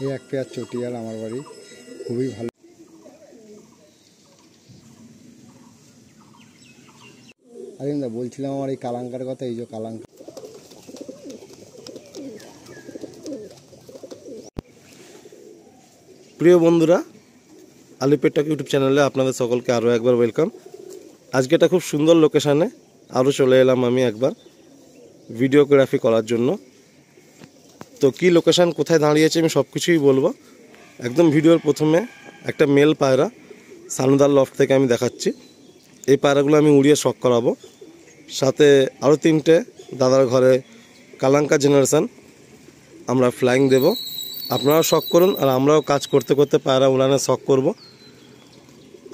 এই এক পেয়ার চটিয়াল আমার বাড়ি, খুবই ভালো। আলিমদা বলছিলাম আমার এই কালাঙ্কার কথা, এই যে কালাঙ্কা। প্রিয় বন্ধুরা, আলিপেট্টাক ইউটিউব চ্যানেলে আপনাদের সকলকে আরও একবার ওয়েলকাম। আজকে একটা খুব সুন্দর লোকেশানে আরও চলে এলাম আমি একবার ভিডিওগ্রাফি করার জন্য। তো কী লোকেশান, কোথায় দাঁড়িয়েছি আমি সব কিছুই বলবো। একদম ভিডিওর প্রথমে একটা মেল পায়রা সানুদার লফট থেকে আমি দেখাচ্ছি। এই পায়রাগুলো আমি উড়িয়ে শখ করাবো। সাথে আরও 3টে দাদার ঘরে কালাঙ্কা জেনারেশান আমরা ফ্লাইং দেব। আপনারাও শখ করুন, আর আমরাও কাজ করতে করতে পায়রা উড়ানোর শখ করব।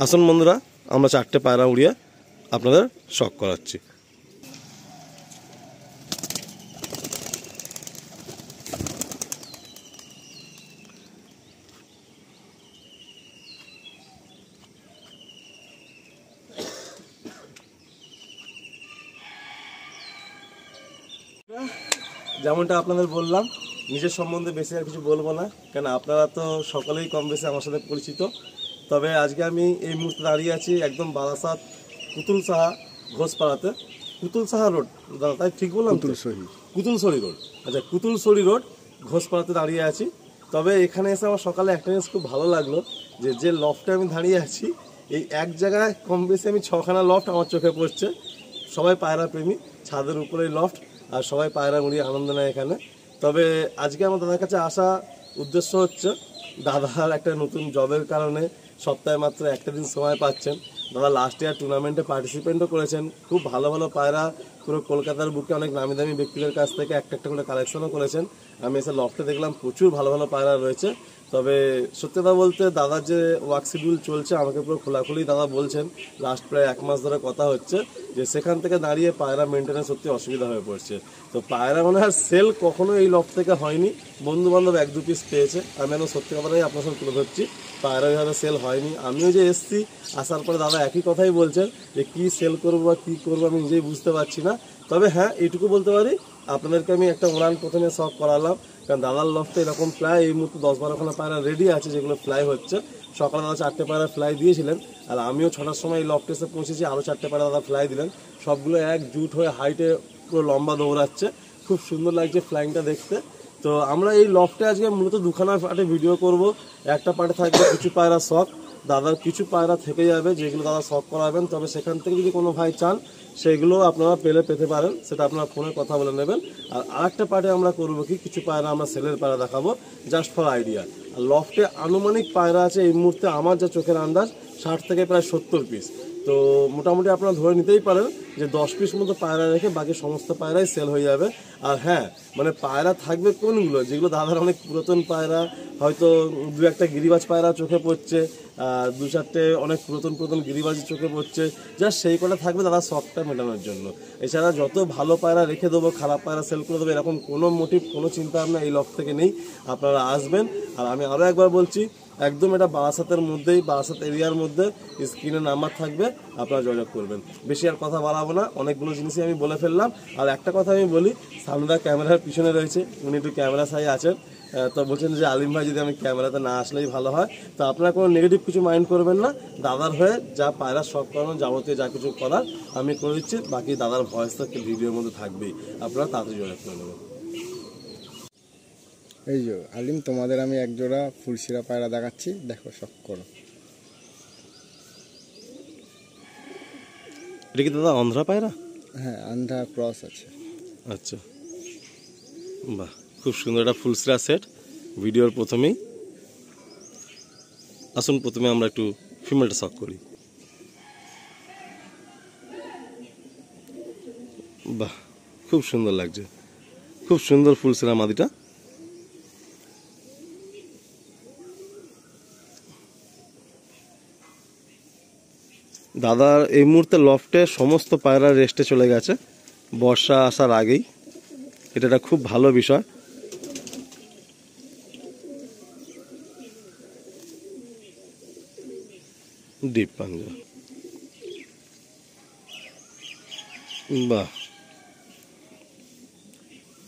আসুন বন্ধুরা, আমরা 4টে পায়রা উড়িয়ে আপনাদের শখ করাচ্ছি। যেমনটা আপনাদের বললাম, নিজের সম্বন্ধে বেশি আর কিছু বলবো না, কেন আপনারা তো সকলেই কম বেশি আমার সাথে পরিচিত। তবে আজকে আমি এই মুহূর্তে দাঁড়িয়ে আছি একদম বারাসাত কুতুল সাহা ঘোষপাড়াতে। কুতুল সাহা রোড দাদা, তাই ঠিক বললাম? কুতুলসরি রোড। আচ্ছা, কুতুলসরি রোড ঘোষপাড়াতে দাঁড়িয়ে আছি। তবে এখানে এসে আমার সকালে একটা জিনিস খুব ভালো লাগলো, যে লফটে আমি দাঁড়িয়ে আছি, এই এক জায়গায় কম বেশি আমি 6খানা লফট আমার চোখে পড়ছে। সবাই পায়রা প্রেমী, ছাদের উপরেই লফট, আর সবাই পায়রা মুড়িয়ে আনন্দ নেয় এখানে। তবে আজকে আমার দাদার কাছে আসা উদ্দেশ্য হচ্ছে, দাদার একটা নতুন জবের কারণে সপ্তাহে মাত্র একটা দিন সময় পাচ্ছেন। দাদা লাস্ট ইয়ার টুর্নামেন্টে পার্টিসিপেন্টও করেছেন। খুব ভালো ভালো পায়রা পুরো কলকাতার বুকে অনেক নামি দামি ব্যক্তিদের কাছ থেকে একটা একটা করে কালেকশনও করেছেন। আমি এসে লফটে দেখলাম প্রচুর ভালো ভালো পায়রা রয়েছে। তবে সত্যি কথা বলতে, দাদার যে ওয়ার্ক শিডিউল চলছে, আমাকে পুরো খোলাখুলি দাদা বলছেন, লাস্ট প্রায় 1 মাস ধরে কথা হচ্ছে, যে সেখান থেকে দাঁড়িয়ে পায়রা মেনটেন্যান্স সত্যি অসুবিধা হয়ে পড়ছে। তো পায়রা মনে হয় সেল কখনো এই লফট থেকে হয়নি। বন্ধু বান্ধব 1-2 পিস পেয়েছে। আমি এখন সত্যি কথাটাই আপনার সঙ্গে তুলে ধরছি, পায়রা ওইভাবে সেল হয়নি। আমিও যে এসছি, আসার পরে দাদা একই কথাই বলছেন যে কী সেল করবো বা কী করবো আমি নিজেই বুঝতে পারছি না। তবে হ্যাঁ, এইটুকু বলতে পারি, আপনাদেরকে আমি একটা উড়ান প্রথমে শখ করালাম, কারণ দাদার লফটে এরকম প্রায় এই মুহূর্তে 10-12খানা পায়রা রেডি আছে, যেগুলো ফ্লাই হচ্ছে। সকালে দাদা 4টে পায়রা ফ্লাই দিয়েছিলেন, আর আমিও 6টার সময় এই লফটে এসে পৌঁছেছি, আরও 4টে পায়রা দাদা ফ্লাই দিলেন। সবগুলো একজুট হয়ে হাইটে পুরো লম্বা দৌড়াচ্ছে, খুব সুন্দর লাগছে ফ্লাইংটা দেখতে। তো আমরা এই লফটে আজকে মূলত 2খানা পার্টে ভিডিও করব। একটা পার্টে থাকবে কিছু পায়রা শখ, দাদার কিছু পায়রা থেকে যাবে যেগুলো দাদা শখ করাবেন। তবে সেখান থেকে যদি কোনো ভাই চান, সেগুলো আপনারা পেতে পারেন, সেটা আপনারা ফোনে কথা বলে নেবেন। আর আরেকটা পার্টে আমরা করবো কি, কিছু পায়রা আমরা সেলের পায়রা দেখাবো, জাস্ট ফর আইডিয়া। আর লফটে আনুমানিক পায়রা আছে এই মুহূর্তে আমার যা চোখের আন্দাজ 60 থেকে প্রায় 70 পিস। তো মোটামুটি আপনারা ধরে নিতেই পারেন যে 10 পিস মতো পায়রা রেখে বাকি সমস্ত পায়রাই সেল হয়ে যাবে। আর হ্যাঁ, মানে পায়রা থাকবে কোনগুলো, যেগুলো দাদার অনেক পুরাতন পায়রা, হয়তো 2-1টা গিরিবাজ পায়রা চোখে পড়ছে, 2-4টে অনেক পুরাতন গিরিবাজ চোখে পড়ছে, জাস্ট সেই কটা থাকবে দাদা শখটা মেটানোর জন্য। এছাড়া যত ভালো পায়রা রেখে দেবো, খারাপ পায়রা সেল করে দেবো, এরকম কোনো মোটিভ, কোনো চিন্তা ভাবনা এই লফট থেকে নেই। আপনারা আসবেন। আর আমি আরও একবার বলছি, একদম এটা বারাসাতের মধ্যেই, বারাসাত এরিয়ার মধ্যে, স্ক্রিনে নাম্বার থাকবে, আপনারা যোগাযোগ করবেন। বেশি আর কথা বাড়াবো না, অনেকগুলো জিনিসই আমি বলে ফেললাম। আর একটা কথা আমি বলি, সামনে ক্যামেরার পিছনে রয়েছে, উনি একটু ক্যামেরা সাই আছেন। তো বলছেন যে আলিম ভাই যদি আমি ক্যামেরাতে না আসলেই ভালো হয়। তো আপনারা কোনো নেগেটিভ কিছু মাইন্ড করবেন না। দাদার হয়ে যা পায়রা শখ করানো, যাবতীয় যা কিছু করার আমি করে দিচ্ছি। বাকি দাদার ভয়েস তো ভিডিওর মধ্যে থাকবেই, আপনারা তাড়াতাড়ি যোগাযোগ করে নেবেন। এই যে আলিম, তোমাদের আমি এক জোড়া ফুলশিরা পায়রা দেখাচ্ছি, দেখো শখ করো। এটা কি দাদা অন্ধ্রা পায়রা? হ্যাঁ, আন্ধ্রা ক্রস আছে। আচ্ছা, বাহ, খুব সুন্দর একটা ফুলশিরা সেট ভিডিওর প্রথমেই। আসুন প্রথমে আমরা একটু ফিমেলটা শখ করি। বাহ, খুব সুন্দর লাগছে, খুব সুন্দর ফুলশিরা মাদিটা। দাদার এই মুহূর্তে লফটে সমস্ত পায়রা রেস্টে চলে গেছে বর্ষা আসার আগেই, এটা একটা খুব ভালো বিষয়। ডিপ পাঞ্জা, বাহ,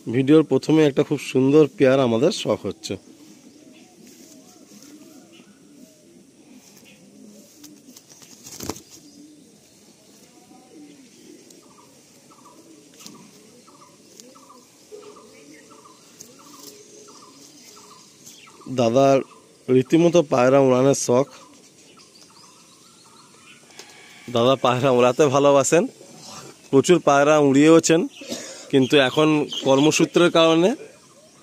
ভিডিওর প্রথমে একটা খুব সুন্দর পেয়ার আমাদের শখ হচ্ছে। দাদার রীতিমতো পায়রা উড়ানোর শখ। দাদা পায়রা উড়াতে ভালোবাসেন, প্রচুর পায়রা উড়িয়েওছেন, কিন্তু এখন কর্মসূত্রের কারণে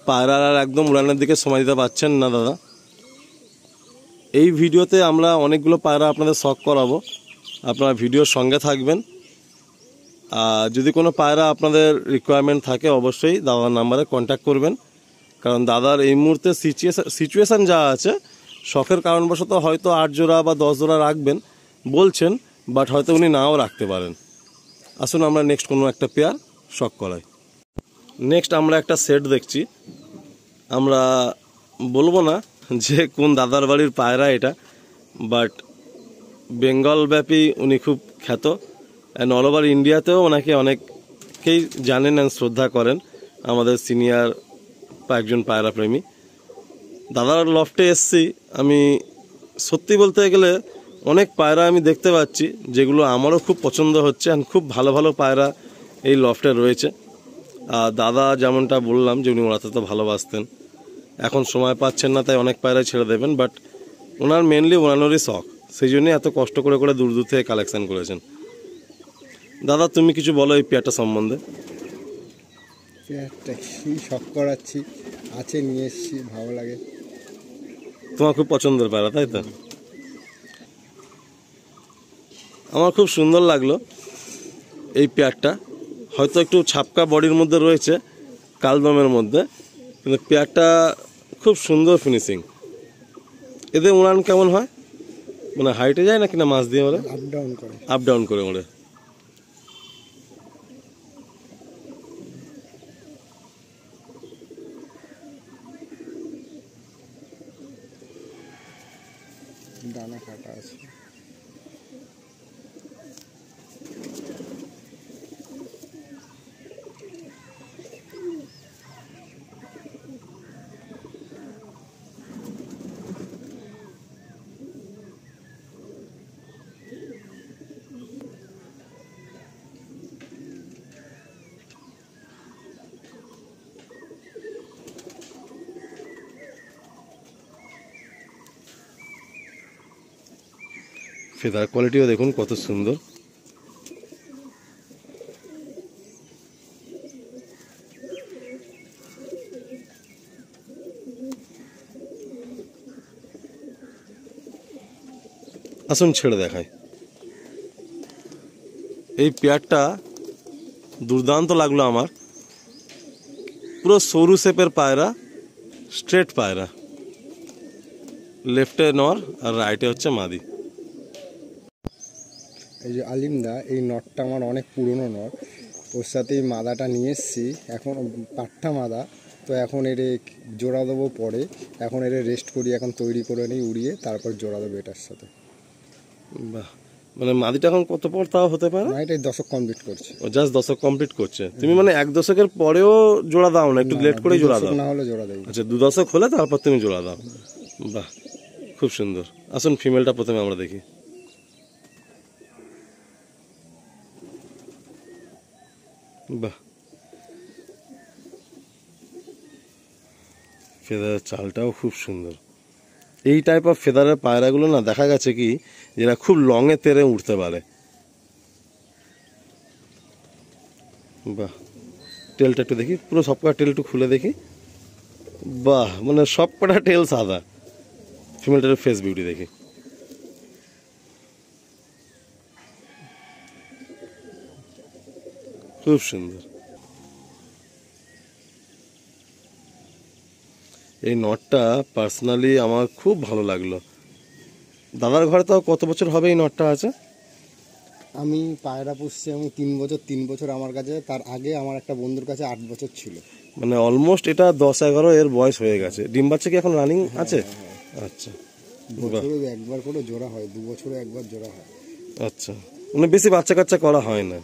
পায়রার আর একদম উড়ানোর দিকে সময় দিতে পারছেন না দাদা। এই ভিডিওতে আমরা অনেকগুলো পায়রা আপনাদের শখ করাবো, আপনারা ভিডিওর সঙ্গে থাকবেন। আর যদি কোনো পায়রা আপনাদের রিকোয়ারমেন্ট থাকে অবশ্যই দাদার নাম্বারে কন্ট্যাক্ট করবেন, কারণ দাদার এই মুহূর্তে সিচুয়েশান যা আছে, শখের কারণবশত হয়তো 8 জোড়া বা 10 জোড়া রাখবেন বলছেন, বাট হয়তো উনি নাও রাখতে পারেন। আসুন আমরা নেক্সট কোনো একটা পেয়ার শখ করাই। নেক্সট আমরা একটা সেট দেখছি, আমরা বলবো না যে কোন দাদার বাড়ির পায়রা এটা, বাট বেঙ্গল ব্যাপী উনি খুব খ্যাত, অ্যান্ড অল ওভার ইন্ডিয়াতেও ওনাকে অনেকেই জানেন অ্যান্ড শ্রদ্ধা করেন, আমাদের সিনিয়র একজন পায়রা প্রেমী। দাদার লফটে এসছি, আমি সত্যি বলতে গেলে অনেক পায়রা আমি দেখতে পাচ্ছি যেগুলো আমারও খুব পছন্দ হচ্ছে, অ্যান্ড খুব ভালো ভালো পায়রা এই লফটে রয়েছে। আর দাদা যেমনটা বললাম যে উনি ওড়াতে তো ভালোবাসতেন, এখন সময় পাচ্ছেন না তাই অনেক পায়রা ছেড়ে দেবেন, বাট ওনার মেনলি ওড়ানোরই শখ, সেই জন্যই এত কষ্ট করে করে দূর দূর থেকে কালেকশন করেছেন। দাদা তুমি কিছু বলো এই পেয়ারটা সম্বন্ধে। পেয়ারটা সেই শখ করাচ্ছি, আছে নিয়ে এসছি, ভালো লাগে। তোমার খুব পছন্দের পায়রা তাই তো? আমার খুব সুন্দর লাগলো এই পেয়ারটা, হয়তো একটু ছাপকা বডির মধ্যে রয়েছে, কালদমের মধ্যে, কিন্তু পেয়ারটা খুব সুন্দর ফিনিশিং। এদের উড়ান কেমন হয়, মানে হাইটে যায় নাকি না মাছ দিয়ে ওরা আপ ডাউন করে? আপ ডাউন করে ওড়ে। ডানা কাটা আছে। ফেদার কোয়ালিটিও দেখুন কত সুন্দর। আসুন ছেড়ে দেখায়। এই পেয়ারটা দুর্দান্ত লাগলো আমার, পুরো সরু শেপের পায়রা, স্ট্রেট পায়রা, লেফটে নর আর রাইটে হচ্ছে মাদি। এই যে আলিমদা, এই নটটা আমার অনেক পুরনো নট, ওর সাথে এই মাদাটা নিয়ে এসছি, এখন পাট্টা মাদা, তো এখন এর জোড়া দেবো পরে, এখন এর রেস্ট করি, এখন তৈরি করে নিই উড়িয়ে, তারপর জোড়া দেবো এটার সাথে। বাহ, মানে মাদিটা এখন কত পর তাও হতে পারে? না, এটাই দশক কমপ্লিট করছে। ও জাস্ট দশক কমপ্লিট করছে, তুমি মানে 1 দশকের পরেও জোড়া দাও না, একটু লেট করে জোড়া দাও? না হলে জোড়া দেই। আচ্ছা 2 দশক হলে তারপর তুমি জোড়া দাও। বাহ, খুব সুন্দর। আসুন ফিমেলটা প্রথমে আমরা দেখি। বাহ, ফেদারের চালটাও খুব সুন্দর। এই টাইপ অফ ফেদারের পায়রাগুলো না দেখা গেছে কি যেটা খুব লংয়ে তেরে উঠতে পারে। বাহ, টেলটা একটু দেখি, পুরো সবকটা টেল একটু খুলে দেখি। বাহ, মানে সবকটা টেল সাদা। ফিমেলটার ফেস বিউটি দেখি, খুব সুন্দর। এই নটটা পার্সোনালি আমার খুব ভালো লাগলো। দাদার ঘরে তাও কত বছর হবে এই নটটা আছে? আমি পায়রা পুষছি আমি 3 বছর আমার কাছে, তার আগে আমার একটা বন্ধুর কাছে 8 বছর ছিল। মানে অলমোস্ট এটা 10-11 এর বয়স হয়ে গেছে। ডিম বাচ্চা কি এখন রানিং আছে? আচ্ছা, বছরে একবার করে জোড়া হয়, 2 বছরে একবার জোড়া হয়। আচ্ছা, মানে বেশি বাচ্চা কাচ্চা করা হয় না।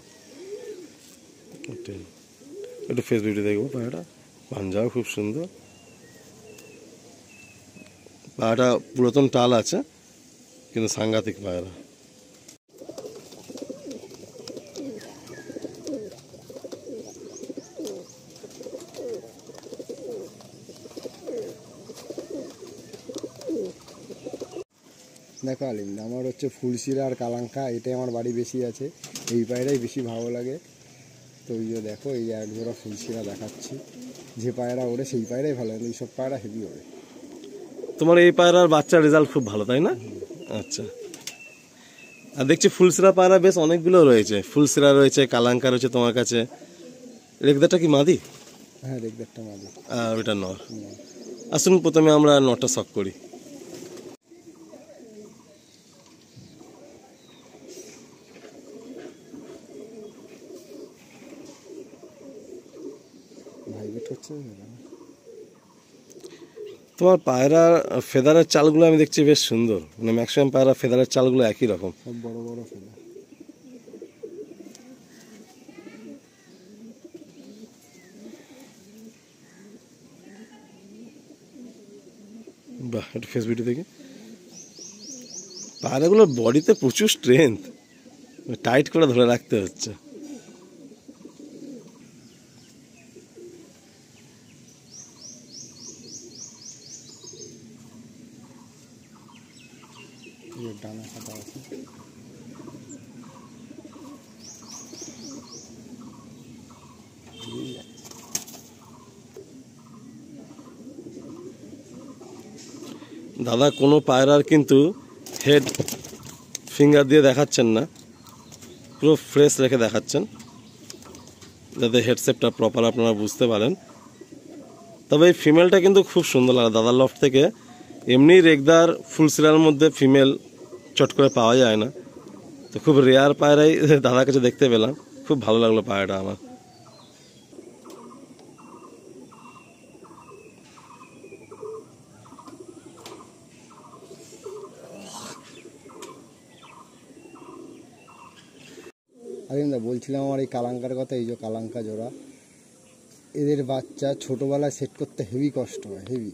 একটু ফেস বিউটি দেখবো পায়রাটা, পাঞ্জাও খুব সুন্দর, পায়রাটা পুরাতন টাল আছে কিন্তু সাংঘাতিক পায়রা। দেখো আলিমদা, আমার হচ্ছে ফুলশিরা আর কালাঙ্কা, এটাই আমার বাড়ি বেশি আছে, এই পায়রাই বেশি ভালো লাগে। তো ওই যে দেখো এই এক জোড়া ফুলশিরা দেখাচ্ছি, যে পায়রা ওড়ে সেই পায়রাই ভালো লাগে, এইসব পায়রা হেভি ওড়ে। তোমার এই পায়রার বাচ্চার রেজাল্ট খুব ভালো, তাই না? আচ্ছা। আর দেখছি ফুলসিরা পায়রা বেশ অনেকগুলো রয়েছে, ফুলসিরা রয়েছে, কালাঙ্কা রয়েছে তোমার কাছে। রেগদারটা কি মাদি? হ্যাঁ, রেগদারটা মাদি। আর ওটা নর। আসুন প্রথমে আমরা নরটা শক করি। ভাইবেট হচ্ছে। তোমার পায়রার ফেদারের চালগুলো আমি দেখছি বেশ সুন্দর, মানে ম্যাক্সিমাম পায়রা ফেদারের চালগুলো একই রকম। সব বড় বড় ফেদা। বাহ, একটু ফেস ভিডিও দেখি। পায়রাগুলোর বডিতে প্রচুর স্ট্রেংথ, টাইট করে ধরে রাখতে হচ্ছে। ডানা কাটা আছে। দাদা কোনো পায়রার কিন্তু হেড ফিঙ্গার দিয়ে দেখাচ্ছেন না, পুরো ফ্রেশ রেখে দেখাচ্ছেন, যাতে হেডসেপটা প্রপার আপনারা বুঝতে পারেন। তবে এই ফিমেলটা কিন্তু খুব সুন্দর লাগে দাদার লফট থেকে। এমনি রেগদার ফুলসিরার মধ্যে ফিমেল চট করে পাওয়া যায় না, তো খুব রেয়ার পায়রাই দাদার কাছে দেখতে পেলাম, খুব ভালো লাগলো পায়রাটা আমার। আলিমদা, বলছিলাম আমার এই কালাঙ্কার কথা, এই যে কালাঙ্কা জোড়া, এদের বাচ্চা ছোটোবেলায় সেট করতে হেভি কষ্ট হয়, হেভি।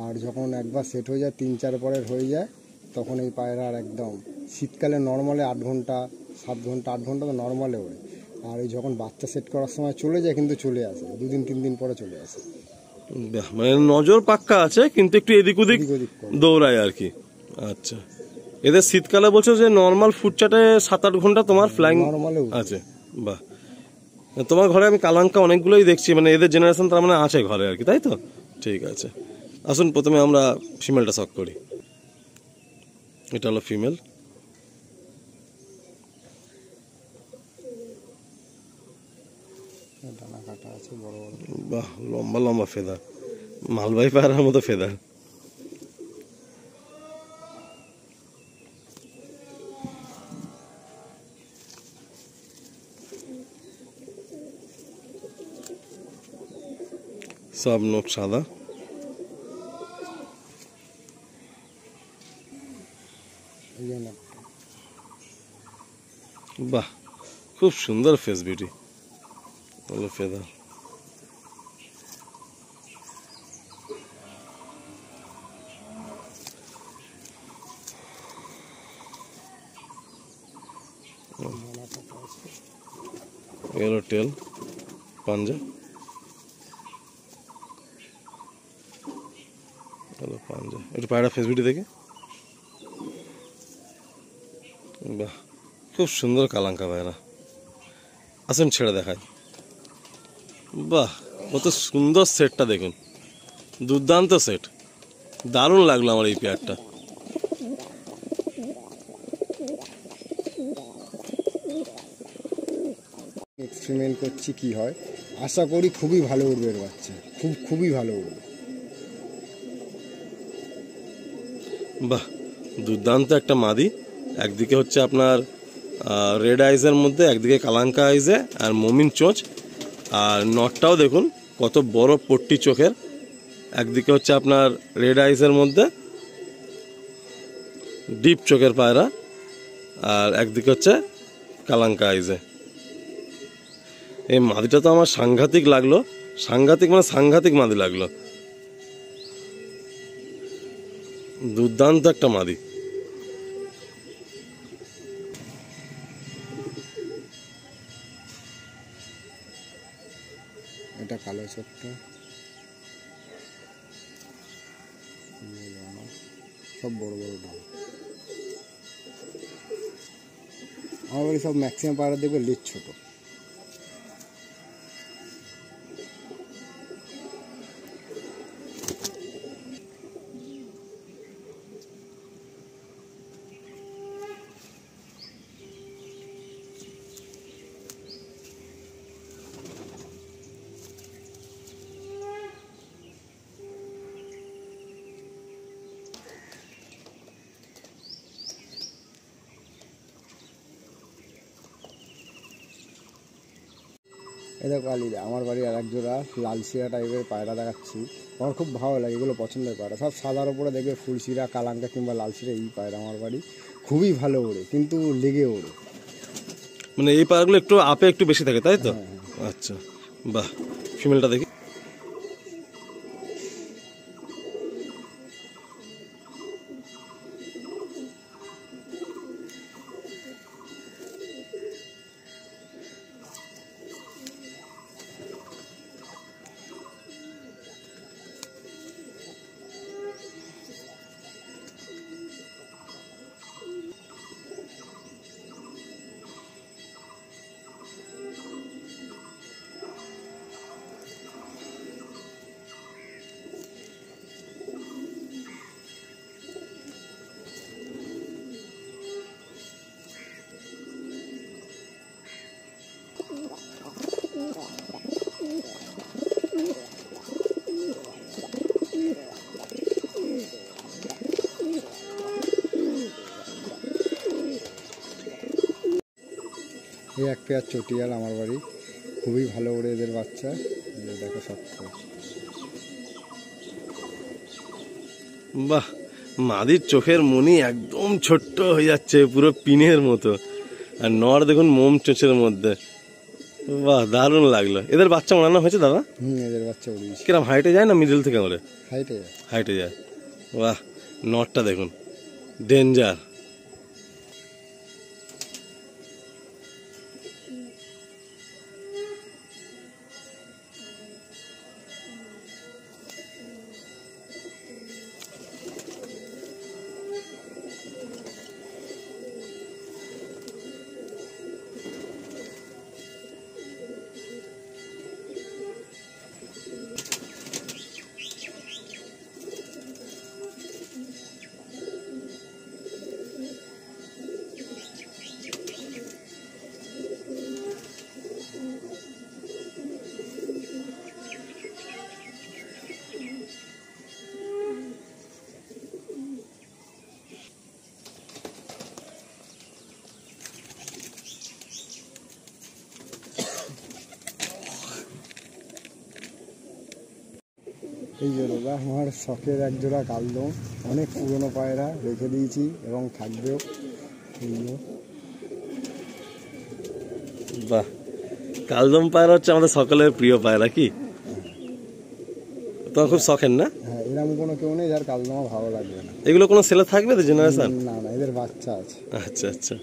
আর যখন একবার সেট হয়ে যায়, 3-4 পরের হয়ে যায়, তখন এই পায়রার একদম শীতকালে নর্মালে 8 ঘন্টা 7 ঘন্টা 8 ঘন্টা তো নর্মালে ওড়ে। আর এই যখন বাচ্চা সেট করার সময় চলে যায়, কিন্তু চলে আসে 2-3 দিন পরে চলে আসে। বাহ, মানে নজর পাক্কা আছে, কিন্তু একটু এদিক ওদিক এদিক ওদিক করে। দৌড়ায় আর কি। আচ্ছা, এদের শীতকালে বলছো যে নর্মাল ফুটচাটে 7-8 ঘন্টা তোমার ফ্লাইং নর্মালে আছে। বাহ, তোমার ঘরে আমি কালাঙ্কা অনেকগুলোই দেখছি, মানে এদের জেনারেশন তার মানে আছে ঘরে আর কি, তাই তো? ঠিক আছে, আসুন প্রথমে আমরা ফিমেলটা শক করি। এটা হলো ফিমেল। ডানা কাটা আছে বড় বড়। বাহ, লম্বা লম্বা ফেদার, মালবাহী পায়রার মতো ফেদার। সব নোট সাদা। বাহ, খুব সুন্দর ফেস বিউটি, হলো ফেদার। এলো টেল, পাঞ্জা, হলো পাঞ্জা। একটু পায়রা ফেস বিউটি দেখে। বাহ, খুব সুন্দর কালাঙ্কা পায়রা। আসুন ছেড়ে দেখায়। বাহ, কত সুন্দর সেটটা দেখুন, দুর্দান্ত সেট, দারুণ লাগলো আমার এই পেয়ারটা। এক্সপেরিমেন্ট করছি কি হয়, আশা করি খুবই ভালো উঠবে এর বাচ্চা, খুবই ভালো উঠবে। বাহ, দুর্দান্ত একটা মাদি। একদিকে হচ্ছে আপনার রেড আইজের মধ্যে, একদিকে কালাঙ্কা আইজে আর মমিন চোঁচ। আর নটটাও দেখুন কত বড় পট্টি চোখের, একদিকে হচ্ছে আপনার রেড আইজের মধ্যে ডিপ চোখের পায়রা, আর একদিকে হচ্ছে কালাঙ্কা আইজে। এই মাদিটা তো আমার সাংঘাতিক লাগলো, সাংঘাতিক মানে সাংঘাতিক মাদি লাগলো, দুর্দান্ত একটা মাদি। এটা কালো চোখটা, সব বড় বড় ডাল। আমার বাড়ি সব ম্যাক্সিমাম পায়রা দেখবে লেজ ছোট। এই দেখো আলিদা, আমার বাড়ি আর এক জোড়া লালশিরা টাইপের পায়রা দেখাচ্ছি। আমার খুব ভালো লাগে, এগুলো পছন্দের পায়রা। সব সাদার ওপরে দেখবে ফুলশিরা, কালাঙ্কা কিংবা লালশিরা, এই পায়রা আমার বাড়ি খুবই ভালো ওড়ে, কিন্তু লেগে ওড়ে। মানে এই পায়রাগুলো একটু আপে একটু বেশি থাকে, তাই তো? আচ্ছা, বাহ, ফিমেলটা দেখি। এই এক পেয়ার চটিয়াল আমার বাড়ি, খুবই ভালো ওড়ে এদের বাচ্চা। দেখো সব। বাহ, মাদির চোখের মনি একদম ছোট্ট হয়ে যাচ্ছে, পুরো পিনের মতো। আর নর দেখুন মোম চোচের মধ্যে। বাহ, দারুণ লাগলো। এদের বাচ্চা ওড়ানো হয়েছে দাদা? এদের বাচ্চা উড়িয়েছে। কিরম হাইটে যায় না মিডল থেকে ওড়ে? হাইটে যায়। হাইটে যায়। বাহ, নরটা দেখুন, ডেঞ্জার। এই যে দাদা আমার শখের এক জোড়া কালদম, অনেক পুরনো পায়রা, রেখে দিয়েছি এবং থাকবেও। বাহ, কালদম পায়রা হচ্ছে আমাদের সকলের প্রিয় পায়রা। কি তোমার খুব শখের না? হ্যাঁ, এরকম কোনো কেউ নেই যার কালদম ভালো লাগবে না। এগুলো কোনো ছেলে থাকবে তো জেনারেশন? না না, এদের বাচ্চা আছে। আচ্ছা আচ্ছা,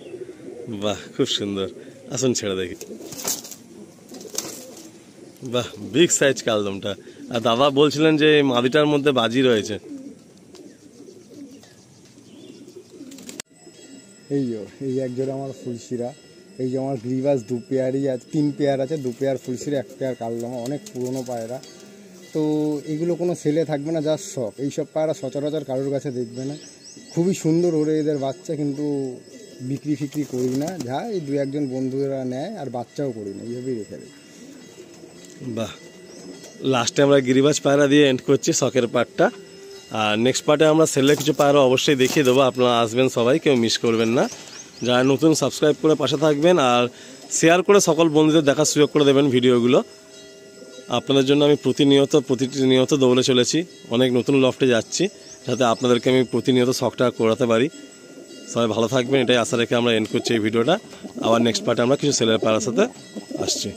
বাহ, খুব সুন্দর। আসুন ছেড়ে দেখি। বাহ, বিগ সাইজ কালদমটা। আর দাদা বলছিলেন যে মাদিটার মধ্যে বাজি রয়েছে। এই এক জোড়া আমার ফুলশিরা, এই যে আমার গ্রিবাস 2 পেয়ারই আছে, 3 পেয়ার আছে, 2 পেয়ার ফুলশিরা, 1 পেয়ার কালদমা, অনেক পুরনো পায়রা। তো এগুলো কোনো সেলে থাকবে না, যার শখ। এইসব পায়রা সচরাচর কারোর কাছে দেখবে না। খুবই সুন্দর ওরে এদের বাচ্চা, কিন্তু বিক্রি ফিক্রি করি না, যা এই 2-1 জন বন্ধুরা নেয়, আর বাচ্চাও করি না, এইভাবেই রেখে দিই। বাহ, লাস্টে আমরা গিরিবাজ পায়রা দিয়ে এন্ড করছি শখের পার্টটা। আর নেক্সট পার্টে আমরা সেলের কিছু পায়রা অবশ্যই দেখিয়ে দেবো। আপনারা আসবেন সবাই, কেউ মিস করবেন না। যারা নতুন সাবস্ক্রাইব করে পাশে থাকবেন আর শেয়ার করে সকল বন্ধুদের দেখার সুযোগ করে দেবেন ভিডিওগুলো। আপনাদের জন্য আমি প্রতিনিয়ত দৌড়ে চলেছি, অনেক নতুন লফটে যাচ্ছি, যাতে আপনাদেরকে আমি প্রতিনিয়ত শখটা করাতে পারি। সবাই ভালো থাকবেন, এটাই আশা রেখে আমরা এন্ড করছি এই ভিডিওটা। আবার নেক্সট পার্টে আমরা কিছু সেলের পায়রার সাথে আসছি।